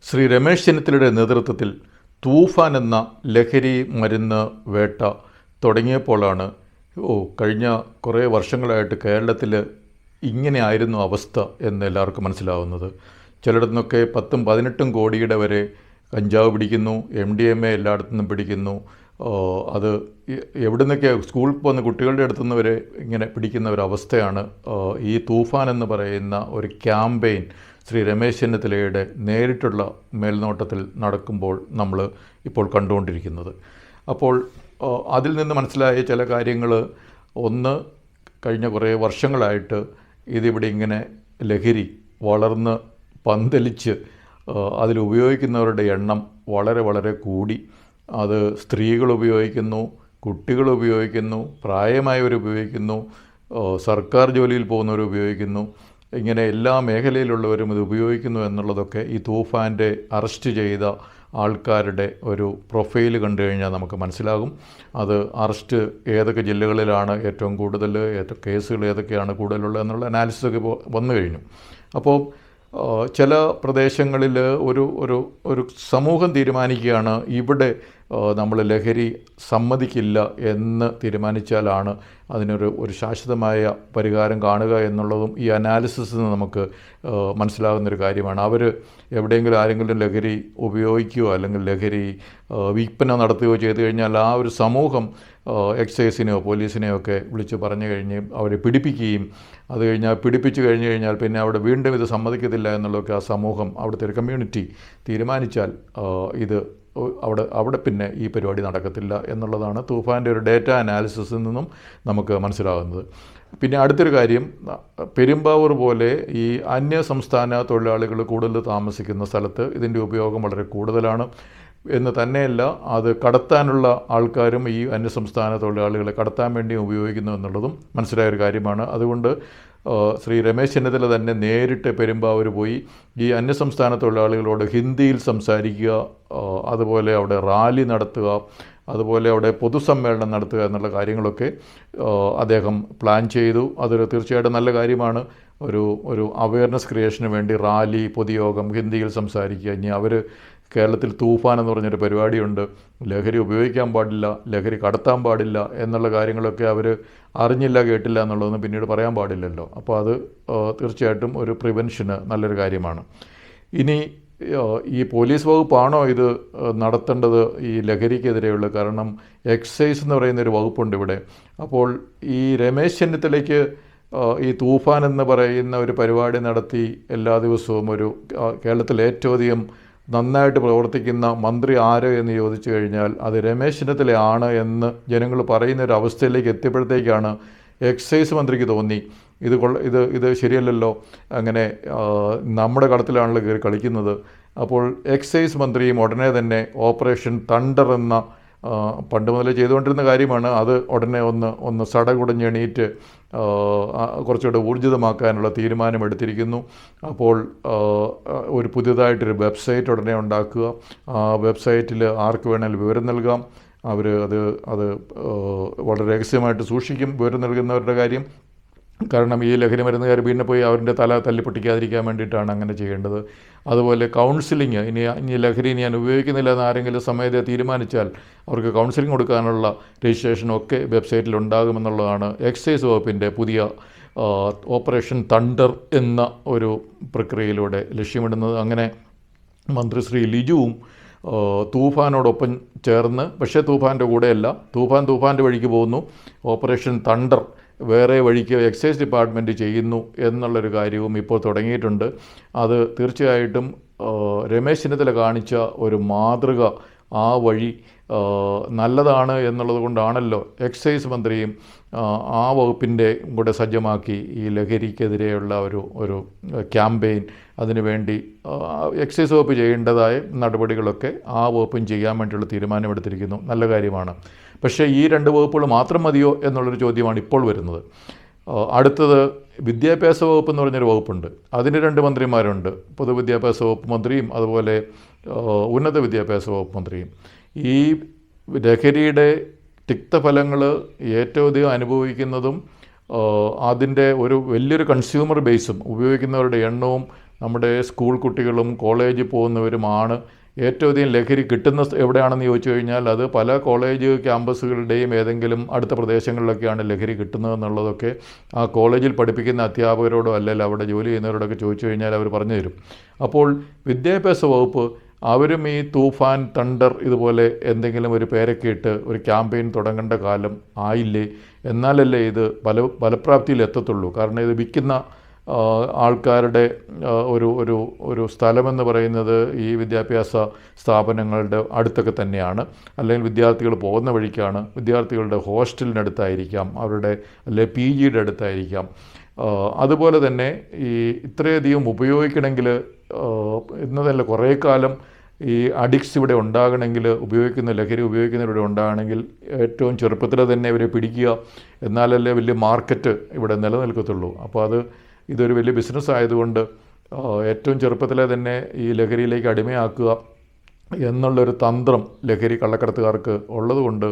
ശ്രീ രമേശ് ചെന്നിത്തലയുടെ നേതൃത്വത്തിൽ തൂഫാൻ എന്ന ലഹരി മരുന്ന് വേട്ട തുടങ്ങിയപ്പോഴാണ് കഴിഞ്ഞ കുറേ വർഷങ്ങളായിട്ട് കേരളത്തിൽ ഇങ്ങനെയായിരുന്നു അവസ്ഥ എന്ന് എല്ലാവർക്കും മനസ്സിലാവുന്നത്. ചിലയിടത്തു നിന്നൊക്കെ 10-18 കോടിയുടെ വരെ കഞ്ചാവ് പിടിക്കുന്നു, MDMA എല്ലായിടത്തു നിന്നും പിടിക്കുന്നു. അത് എവിടെ നിന്നൊക്കെ സ്കൂളിൽ പോകുന്ന കുട്ടികളുടെ അടുത്തുനിന്ന് വരെ ഇങ്ങനെ പിടിക്കുന്ന ഒരവസ്ഥയാണ് ഈ തൂഫാൻ എന്ന് പറയുന്ന ഒരു ക്യാമ്പയിൻ ശ്രീ രമേശ് ചെന്നിത്തലയുടെ നേരിട്ടുള്ള മേൽനോട്ടത്തിൽ നടക്കുമ്പോൾ നമ്മൾ ഇപ്പോൾ കണ്ടുകൊണ്ടിരിക്കുന്നത്. അപ്പോൾ അതിൽ നിന്ന് മനസ്സിലായ ചില കാര്യങ്ങൾ, ഒന്ന്, കഴിഞ്ഞ കുറേ വർഷങ്ങളായിട്ട് ഇതിവിടെ ഇങ്ങനെ ലഹരി വളർന്ന് പന്തലിച്ച് അതിലുപയോഗിക്കുന്നവരുടെ എണ്ണം വളരെ വളരെ കൂടി. അത് സ്ത്രീകൾ ഉപയോഗിക്കുന്നു, കുട്ടികൾ ഉപയോഗിക്കുന്നു, പ്രായമായവർ ഉപയോഗിക്കുന്നു, സർക്കാർ ജോലിയിൽ പോകുന്നവർ ഉപയോഗിക്കുന്നു. ഇങ്ങനെ എല്ലാ മേഖലയിലുള്ളവരും ഇത് ഉപയോഗിക്കുന്നു എന്നുള്ളതൊക്കെ ഈ തൂഫാൻ്റെ അറസ്റ്റ് ചെയ്ത ആൾക്കാരുടെ ഒരു പ്രൊഫൈൽ കണ്ടു കഴിഞ്ഞാൽ നമുക്ക് മനസ്സിലാകും. അത് അറസ്റ്റ് ഏതൊക്കെ ജില്ലകളിലാണ് ഏറ്റവും കൂടുതൽ, കേസുകൾ ഏതൊക്കെയാണ് കൂടുതലുള്ളത് എന്നുള്ള അനാലിസിസൊക്കെ ഇപ്പോൾ വന്നു കഴിഞ്ഞു. അപ്പോൾ ചില പ്രദേശങ്ങളിൽ ഒരു സമൂഹം തീരുമാനിക്കുകയാണ് ഇവിടെ നമ്മൾ ലഹരി സമ്മതിക്കില്ല എന്ന് തീരുമാനിച്ചാലാണ് അതിനൊരു ശാശ്വതമായ പരിഹാരം കാണുക എന്നുള്ളതും ഈ അനാലിസിസിൽ നിന്ന് നമുക്ക് മനസ്സിലാകുന്നൊരു കാര്യമാണ്. അവർ എവിടെയെങ്കിലും ആരെങ്കിലും ലഹരി ഉപയോഗിക്കുകയോ അല്ലെങ്കിൽ ലഹരി വിൽപ്പന നടത്തുകയോ ചെയ്തു കഴിഞ്ഞാൽ ആ ഒരു സമൂഹം എക്സൈസിനെയോ പോലീസിനെയോ ഒക്കെ വിളിച്ച് പറഞ്ഞു കഴിഞ്ഞ് അവരെ പിടിപ്പിക്കുകയും അത് പിടിപ്പിച്ചു കഴിഞ്ഞ് കഴിഞ്ഞാൽ പിന്നെ അവിടെ വീണ്ടും ഇത് സമ്മതിക്കത്തില്ല എന്നുള്ളതൊക്കെ ആ സമൂഹം, അവിടുത്തെ ഒരു കമ്മ്യൂണിറ്റി തീരുമാനിച്ചാൽ ഇത് അവിടെ പിന്നെ ഈ പരിപാടി നടക്കത്തില്ല എന്നുള്ളതാണ് തൂഫാൻ്റെ ഒരു ഡേറ്റ അനാലിസിസിൽ നിന്നും നമുക്ക് മനസ്സിലാകുന്നത്. പിന്നെ അടുത്തൊരു കാര്യം, പെരുമ്പാവൂർ പോലെ ഈ അന്യ സംസ്ഥാന തൊഴിലാളികൾ കൂടുതൽ താമസിക്കുന്ന സ്ഥലത്ത് ഇതിൻ്റെ ഉപയോഗം വളരെ കൂടുതലാണ് എന്ന് തന്നെയല്ല, അത് കടത്താനുള്ള ആൾക്കാരും ഈ അന്യസംസ്ഥാന തൊഴിലാളികളെ കടത്താൻ വേണ്ടി ഉപയോഗിക്കുന്നു എന്നുള്ളതും മനസ്സിലായൊരു കാര്യമാണ്. അതുകൊണ്ട് ശ്രീ രമേശ് ചെന്നിത്തല തന്നെ നേരിട്ട് പെരുമ്പാവൂർ പോയി ഈ അന്യസംസ്ഥാന തൊഴിലാളികളോട് ഹിന്ദിയിൽ സംസാരിക്കുക, അതുപോലെ അവിടെ റാലി നടത്തുക, അതുപോലെ അവിടെ പൊതുസമ്മേളനം നടത്തുക എന്നുള്ള കാര്യങ്ങളൊക്കെ അദ്ദേഹം പ്ലാൻ ചെയ്തു. അതൊരു തീർച്ചയായിട്ടും നല്ല കാര്യമാണ്. ഒരു അവയർനെസ് ക്രിയേഷന് വേണ്ടി റാലി, പൊതുയോഗം, ഹിന്ദിയിൽ സംസാരിക്കുക. ഇനി അവർ കേരളത്തിൽ തൂഫാൻ എന്ന് പറഞ്ഞൊരു പരിപാടിയുണ്ട്, ലഹരി ഉപയോഗിക്കാൻ പാടില്ല, ലഹരി കടത്താൻ പാടില്ല എന്നുള്ള കാര്യങ്ങളൊക്കെ അവർ അറിഞ്ഞില്ല കേട്ടില്ല എന്നുള്ളതൊന്നും പിന്നീട് പറയാൻ പാടില്ലല്ലോ. അപ്പോൾ അത് തീർച്ചയായിട്ടും ഒരു പ്രിവെൻഷന് നല്ലൊരു കാര്യമാണ്. ഇനി ഈ പോലീസ് വകുപ്പാണോ ഇത് നടത്തേണ്ടത് ഈ ലഹരിക്കെതിരെയുള്ള? കാരണം എക്സൈസ് എന്ന് പറയുന്നൊരു വകുപ്പുണ്ട് ഇവിടെ. അപ്പോൾ ഈ രമേശ് ചെന്നിത്തലയ്ക്ക് ഈ തൂഫാൻ എന്ന് പറയുന്ന ഒരു പരിപാടി നടത്തി എല്ലാ ദിവസവും കേരളത്തിൽ ഏറ്റവും അധികം നന്നായിട്ട് പ്രവർത്തിക്കുന്ന മന്ത്രി ആര് എന്ന് ചോദിച്ചു കഴിഞ്ഞാൽ അത് രമേശ് ചെന്നിത്തലയാണ് എന്ന് ജനങ്ങൾ പറയുന്ന ഒരു അവസ്ഥയിലേക്ക് എത്തിയപ്പോഴത്തേക്കാണ് എക്സൈസ് മന്ത്രിക്ക് തോന്നി ഇത് ശരിയല്ലല്ലോ, അങ്ങനെ നമ്മുടെ കടത്തിലാണല്ലോ കയറി കളിക്കുന്നത്. അപ്പോൾ എക്സൈസ് മന്ത്രിയും ഉടനെ തന്നെ ഓപ്പറേഷൻ തണ്ടർ എന്ന പണ്ട് മുതലേ ചെയ്തുകൊണ്ടിരുന്ന കാര്യമാണ്, അത് ഉടനെ ഒന്ന് സടകുടഞ്ഞെണീറ്റ് കുറച്ചുകൂടെ ഊർജിതമാക്കാനുള്ള തീരുമാനമെടുത്തിരിക്കുന്നു. അപ്പോൾ ഒരു പുതിയതായിട്ടൊരു വെബ്സൈറ്റ് ഉടനെ ഉണ്ടാക്കുക. ആ വെബ്സൈറ്റിൽ ആർക്ക് വേണമെങ്കിലും വിവരം നൽകാം. അവർ അത് വളരെ രഹസ്യമായിട്ട് സൂക്ഷിക്കും വിവരം നൽകുന്നവരുടെ കാര്യം. കാരണം ഈ ലഹരി മരുന്നുകാർ പിന്നെ പോയി അവരുടെ തല തല്ലിപ്പൊട്ടിക്കാതിരിക്കാൻ വേണ്ടിയിട്ടാണ് അങ്ങനെ ചെയ്യേണ്ടത്. അതുപോലെ കൗൺസിലിങ്, ഇനി ലഹരി ഞാൻ ഉപയോഗിക്കുന്നില്ല എന്ന് ആരെങ്കിലും സമയത്ത് തീരുമാനിച്ചാൽ അവർക്ക് കൗൺസിലിംഗ് കൊടുക്കാനുള്ള രജിസ്ട്രേഷനൊക്കെ വെബ്സൈറ്റിൽ ഉണ്ടാകുമെന്നുള്ളതാണ് എക്സൈസ് വകുപ്പിൻ്റെ പുതിയ ഓപ്പറേഷൻ തണ്ടർ എന്ന ഒരു പ്രക്രിയയിലൂടെ ലക്ഷ്യമിടുന്നത്. അങ്ങനെ മന്ത്രി ശ്രീ ലിജുവും തൂഫാനോടൊപ്പം ചേർന്ന്, പക്ഷേ തൂഫാൻ്റെ കൂടെയല്ല, തൂഫാൻ്റെ വഴിക്ക് പോകുന്നു, ഓപ്പറേഷൻ തണ്ടർ വേറെ വഴിക്ക് എക്സൈസ് ഡിപ്പാർട്ട്മെൻറ്റ് ചെയ്യുന്നു എന്നുള്ളൊരു കാര്യവും ഇപ്പോൾ തുടങ്ങിയിട്ടുണ്ട്. അത് തീർച്ചയായിട്ടും രമേശ് ചെന്നിത്തല കാണിച്ച ഒരു മാതൃക, ആ വഴി നല്ലതാണ് എന്നുള്ളത് കൊണ്ടാണല്ലോ എക്സൈസ് മന്ത്രിയും ആ വകുപ്പിൻ്റെ കൂടെ സജ്ജമാക്കി ഈ ലഹരിക്കെതിരെയുള്ള ഒരു ക്യാമ്പയിൻ അതിനുവേണ്ടി എക്സൈസ് വകുപ്പ് ചെയ്യേണ്ടതായ നടപടികളൊക്കെ ആ വകുപ്പും ചെയ്യാൻ വേണ്ടിയുള്ള തീരുമാനമെടുത്തിരിക്കുന്നു. നല്ല കാര്യമാണ്. പക്ഷേ ഈ 2 വകുപ്പുകൾ മാത്രം മതിയോ എന്നുള്ളൊരു ചോദ്യമാണ് ഇപ്പോൾ വരുന്നത്. അടുത്തത് വിദ്യാഭ്യാസ വകുപ്പ് എന്ന് പറഞ്ഞൊരു വകുപ്പുണ്ട്. അതിന് 2 മന്ത്രിമാരുണ്ട്, പൊതുവിദ്യാഭ്യാസ വകുപ്പ് മന്ത്രിയും അതുപോലെ ഉന്നത വിദ്യാഭ്യാസ വകുപ്പ് മന്ത്രിയും. ഈ ലഹരിയുടെ തിക്തഫലങ്ങൾ ഏറ്റവും അധികം അനുഭവിക്കുന്നതും അതിൻ്റെ ഒരു വലിയൊരു കൺസ്യൂമർ ബേസും ഉപയോഗിക്കുന്നവരുടെ എണ്ണവും നമ്മുടെ സ്കൂൾ കുട്ടികളും കോളേജിൽ പോകുന്നവരുമാണ് ഏറ്റവും അധികം ലഹരി കിട്ടുന്ന എവിടെയാണെന്ന് ചോദിച്ചു കഴിഞ്ഞാൽ അത് പല കോളേജ് ക്യാമ്പസുകളുടെയും ഏതെങ്കിലും അടുത്ത പ്രദേശങ്ങളിലൊക്കെയാണ് ലഹരി കിട്ടുന്നതെന്നുള്ളതൊക്കെ ആ കോളേജിൽ പഠിപ്പിക്കുന്ന അധ്യാപകരോടോ അല്ലെങ്കിൽ അവിടെ ജോലി ചെയ്യുന്നവരോടൊക്കെ ചോദിച്ചു കഴിഞ്ഞാൽ അവർ പറഞ്ഞു തരും. അപ്പോൾ വിദ്യാഭ്യാസ വകുപ്പ് അവരും ഈ തൂഫാൻ, തണ്ടർ ഇതുപോലെ എന്തെങ്കിലും ഒരു പേരൊക്കെ ഇട്ട് ഒരു ക്യാമ്പയിൻ തുടങ്ങേണ്ട കാലം ആയില്ലേ? എന്നാലല്ലേ ഇത് ഫലപ്രാപ്തിയിൽ എത്തത്തുള്ളൂ. കാരണം ഇത് വിൽക്കുന്ന ആൾക്കാരുടെ ഒരു ഒരു ഒരു സ്ഥലമെന്ന് പറയുന്നത് ഈ വിദ്യാഭ്യാസ സ്ഥാപനങ്ങളുടെ അടുത്തൊക്കെ തന്നെയാണ്, അല്ലെങ്കിൽ വിദ്യാർത്ഥികൾ പോകുന്ന വഴിക്കാണ്, വിദ്യാർത്ഥികളുടെ ഹോസ്റ്റലിനടുത്തായിരിക്കാം, അവരുടെ അല്ലെങ്കിൽ PGയുടെ അടുത്തായിരിക്കാം. അതുപോലെ തന്നെ ഈ ഇത്രയധികം ഉപയോഗിക്കണമെങ്കിൽ ഇന്നതല്ല കുറേ കാലം ഈ അഡിക്ട്സ് ഇവിടെ ഉണ്ടാകണമെങ്കിൽ, ലഹരി ഉപയോഗിക്കുന്നവരിവിടെ ഉണ്ടാകണമെങ്കിൽ ഏറ്റവും ചെറുപ്പത്തിൽ തന്നെ ഇവരെ പിടിക്കുക, എന്നാലല്ലേ വലിയ മാർക്കറ്റ് ഇവിടെ നിലനിൽക്കത്തുള്ളൂ. അപ്പോൾ ഇതൊരു വലിയ ബിസിനസ് ആയതുകൊണ്ട് ഏറ്റവും ചെറുപ്പത്തിലെ തന്നെ ഈ ലഹരിയിലേക്ക് അടിമയാക്കുക എന്നുള്ളൊരു തന്ത്രം ലഹരി കള്ളക്കടത്തുകാർക്ക് ഉള്ളതുകൊണ്ട്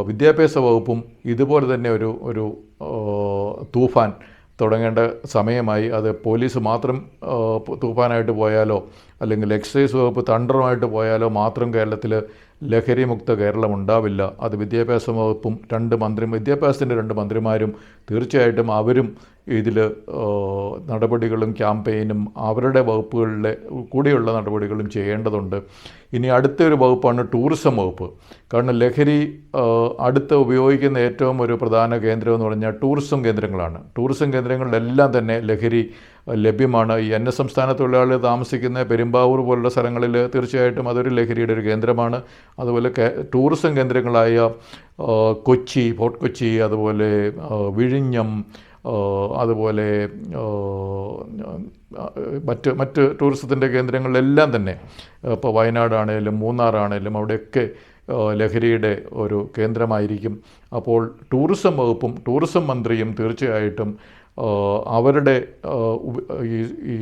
വിദ്യാഭ്യാസ വകുപ്പും ഇതുപോലെ തന്നെ ഒരു തൂഫാൻ തുടങ്ങേണ്ട സമയമായി. അത് പോലീസ് മാത്രം തൂഫാനായിട്ട് പോയാലോ അല്ലെങ്കിൽ എക്സൈസ് വകുപ്പ് തണ്ടറുമായിട്ട് പോയാലോ മാത്രം കേരളത്തിൽ ലഹരി മുക്ത കേരളം ഉണ്ടാവില്ല. അത് വിദ്യാഭ്യാസ വകുപ്പും വിദ്യാഭ്യാസത്തിൻ്റെ 2 മന്ത്രിമാരും തീർച്ചയായിട്ടും അവരും ഇതിൽ നടപടികളും ക്യാമ്പയിനും അവരുടെ വകുപ്പുകളിലെ കൂടിയുള്ള നടപടികളും ചെയ്യേണ്ടതുണ്ട്. ഇനി അടുത്തൊരു വകുപ്പാണ് ടൂറിസം വകുപ്പ്. കാരണം ലഹരി അടുത്ത് ഉപയോഗിക്കുന്ന ഏറ്റവും ഒരു പ്രധാന കേന്ദ്രം എന്ന് പറഞ്ഞാൽ ടൂറിസം കേന്ദ്രങ്ങളാണ്. ടൂറിസം കേന്ദ്രങ്ങളിലെല്ലാം തന്നെ ലഹരി ലഭ്യമാണ്. ഈ അന്യസംസ്ഥാന തൊഴിലാളികൾ താമസിക്കുന്ന പെരുമ്പാവൂർ പോലുള്ള സ്ഥലങ്ങളിൽ തീർച്ചയായിട്ടും അതൊരു ലഹരിയുടെ ഒരു കേന്ദ്രമാണ്. അതുപോലെ ടൂറിസം കേന്ദ്രങ്ങളായ കൊച്ചി, ഫോർട്ട് കൊച്ചി, അതുപോലെ വിഴിഞ്ഞം, അതുപോലെ മറ്റ് ടൂറിസത്തിൻ്റെ കേന്ദ്രങ്ങളിലെല്ലാം തന്നെ ഇപ്പോൾ വയനാടാണേലും മൂന്നാറാണേലും അവിടെയൊക്കെ ലഹരിയുടെ ഒരു കേന്ദ്രമായിരിക്കും. അപ്പോൾ ടൂറിസം വകുപ്പും ടൂറിസം മന്ത്രിയും തീർച്ചയായിട്ടും അവരുടെ ഈ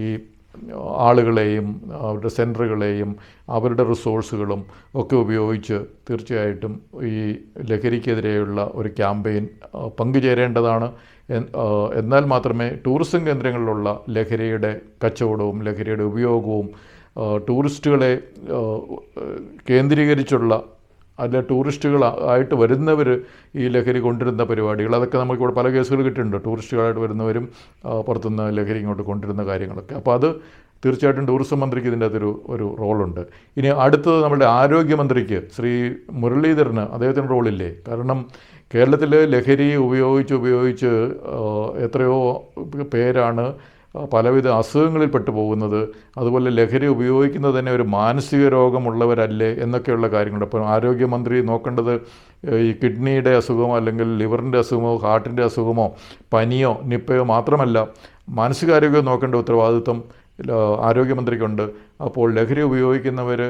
ആളുകളെയും അവരുടെ സെൻറ്ററുകളെയും അവരുടെ റിസോഴ്സുകളും ഒക്കെ ഉപയോഗിച്ച് തീർച്ചയായിട്ടും ഈ ലഹരിക്കെതിരെയുള്ള ഒരു ക്യാമ്പയിൻ പങ്കുചേരേണ്ടതാണ്. എന്നാൽ മാത്രമേ ടൂറിസം കേന്ദ്രങ്ങളിലുള്ള ലഹരിയുടെ കച്ചവടവും ലഹരിയുടെ ഉപയോഗവും ടൂറിസ്റ്റുകളെ കേന്ദ്രീകരിച്ചുള്ള ടൂറിസ്റ്റുകൾ ആയിട്ട് വരുന്നവർ ഈ ലഹരി കൊണ്ടുവരുന്ന പരിപാടികൾ, അതൊക്കെ നമുക്കിവിടെ പല കേസുകൾ കിട്ടിയിട്ടുണ്ട്. ടൂറിസ്റ്റുകളായിട്ട് വരുന്നവരും പുറത്തുനിന്ന് ലഹരി ഇങ്ങോട്ട് കൊണ്ടുവരുന്ന കാര്യങ്ങളൊക്കെ. അപ്പോൾ അത് തീർച്ചയായിട്ടും ടൂറിസം മന്ത്രിക്ക് ഇതിൻ്റെ ഒരു റോളുണ്ട്. ഇനി അടുത്തത് നമ്മുടെ ആരോഗ്യമന്ത്രിക്ക് ശ്രീ മുരളീധരന് അദ്ദേഹത്തിന് റോളില്ലേ? കാരണം കേരളത്തിൽ ലഹരി ഉപയോഗിച്ച് എത്രയോ പേരാണ് പലവിധ അസുഖങ്ങളിൽ പെട്ടു പോകുന്നത്. അതുപോലെ ലഹരി ഉപയോഗിക്കുന്നത് തന്നെ ഒരു മാനസിക രോഗമുള്ളവരല്ലേ എന്നൊക്കെയുള്ള കാര്യങ്ങളുണ്ട്. അപ്പോൾ ആരോഗ്യമന്ത്രി നോക്കേണ്ടത് ഈ കിഡ്നിയുടെ അസുഖമോ അല്ലെങ്കിൽ ലിവറിൻ്റെ അസുഖമോ ഹാർട്ടിൻ്റെ അസുഖമോ പനിയോ നിപ്പയോ മാത്രമല്ല, മാനസികാരോഗ്യം നോക്കേണ്ട ഉത്തരവാദിത്വം ആരോഗ്യമന്ത്രിക്കുണ്ട്. അപ്പോൾ ലഹരി ഉപയോഗിക്കുന്നവർ,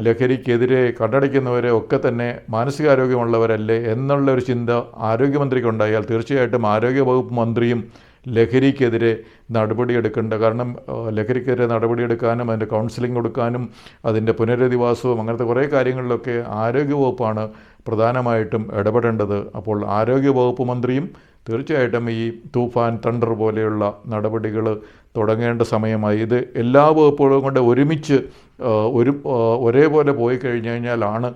ലഹരിക്കെതിരെ കണ്ടടിക്കുന്നവരെ ഒക്കെ തന്നെ മാനസികാരോഗ്യമുള്ളവരല്ലേ എന്നുള്ളൊരു ചിന്ത ആരോഗ്യമന്ത്രിക്കുണ്ടായാൽ തീർച്ചയായിട്ടും ആരോഗ്യവകുപ്പ് മന്ത്രിയും ലഹരിക്കെതിരെ നടപടിയെടുക്കേണ്ട. കാരണം ലഹരിക്കെതിരെ നടപടിയെടുക്കാനും അതിൻ്റെ കൗൺസിലിംഗ് കൊടുക്കാനും അതിൻ്റെ പുനരധിവാസവും അങ്ങനത്തെ കുറേ കാര്യങ്ങളിലൊക്കെ ആരോഗ്യവകുപ്പാണ് പ്രധാനമായിട്ടും ഇടപെടേണ്ടത്. അപ്പോൾ ആരോഗ്യവകുപ്പ് മന്ത്രിയും തീർച്ചയായിട്ടും ഈ തൂഫാൻ, തണ്ടർ പോലെയുള്ള നടപടികൾ തുടങ്ങേണ്ട സമയമായി. ഇത് എല്ലാ വകുപ്പുകളും കൊണ്ട് ഒരുമിച്ച് ഒരേപോലെ പോയി കഴിഞ്ഞു കഴിഞ്ഞാലാണ്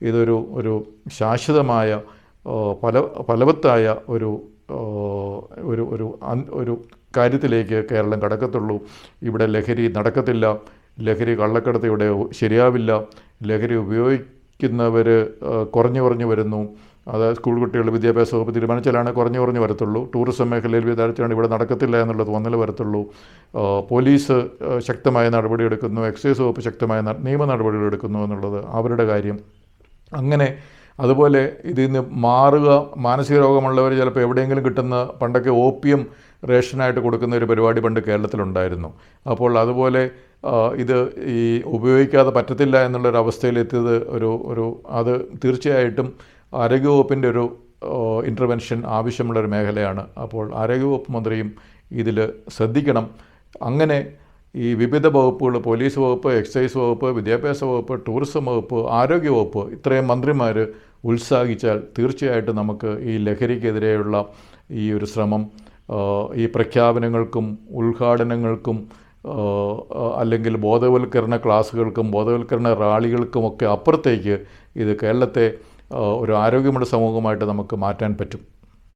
ഇതൊരു ശാശ്വതമായ ഫലവത്തായ ഒരു കാര്യത്തിലേക്ക് കേരളം കടക്കത്തുള്ളൂ. ഇവിടെ ലഹരി നടക്കത്തില്ല, ലഹരി കള്ളക്കടത്ത് ഇവിടെ ശരിയാവില്ല, ലഹരി ഉപയോഗിക്കുന്നവർ കുറഞ്ഞു വരുന്നു. അത് സ്കൂൾ കുട്ടികൾ വിദ്യാഭ്യാസ വകുപ്പ് തീരുമാനിച്ചാലാണ് കുറഞ്ഞു വരത്തുള്ളൂ. ടൂറിസം മേഖലയിൽ വിചാരിച്ചാണ് ഇവിടെ നടക്കത്തില്ല എന്നുള്ള തോന്നൽ വരത്തുള്ളൂ. പോലീസ് ശക്തമായ നടപടിയെടുക്കുന്നു, എക്സൈസ് വകുപ്പ് ശക്തമായ നിയമ നടപടികളെടുക്കുന്നു എന്നുള്ളത് അവരുടെ കാര്യം. അങ്ങനെ അതുപോലെ ഇതിൽ നിന്ന് മാറുക. മാനസിക രോഗമുള്ളവർ ചിലപ്പോൾ എവിടെയെങ്കിലും കിട്ടുന്ന, പണ്ടൊക്കെ ഓപ്പിയം റേഷനായിട്ട് കൊടുക്കുന്ന ഒരു പരിപാടി പണ്ട് കേരളത്തിലുണ്ടായിരുന്നു. അപ്പോൾ അതുപോലെ ഇത് ഈ ഉപയോഗിക്കാതെ പറ്റത്തില്ല എന്നുള്ളൊരവസ്ഥയിലെത്തിയത് അത് തീർച്ചയായിട്ടും ആരോഗ്യവകുപ്പിൻ്റെ ഒരു ഇൻ്റർവെൻഷൻ ആവശ്യമുള്ളൊരു മേഖലയാണ്. അപ്പോൾ ആരോഗ്യവകുപ്പ് മന്ത്രിയും ഇതിൽ ശ്രദ്ധിക്കണം. അങ്ങനെ ഈ വിവിധ വകുപ്പുകൾ, പോലീസ് വകുപ്പ്, എക്സൈസ് വകുപ്പ്, വിദ്യാഭ്യാസ വകുപ്പ്, ടൂറിസം വകുപ്പ്, ആരോഗ്യവകുപ്പ്, ഇത്രയും മന്ത്രിമാർ ഉത്സാഹിച്ചാൽ തീർച്ചയായിട്ടും നമുക്ക് ഈ ലഹരിക്കെതിരെയുള്ള ഈ ഒരു ശ്രമം ഈ പ്രഖ്യാപനങ്ങൾക്കും ഉദ്ഘാടനങ്ങൾക്കും അല്ലെങ്കിൽ ബോധവൽക്കരണ ക്ലാസ്സുകൾക്കും ബോധവൽക്കരണ റാലികൾക്കുമൊക്കെ അപ്പുറത്തേക്ക് ഇത് കേരളത്തെ ഒരു ആരോഗ്യമുള്ള സമൂഹമായിട്ട് നമുക്ക് മാറ്റാൻ പറ്റും.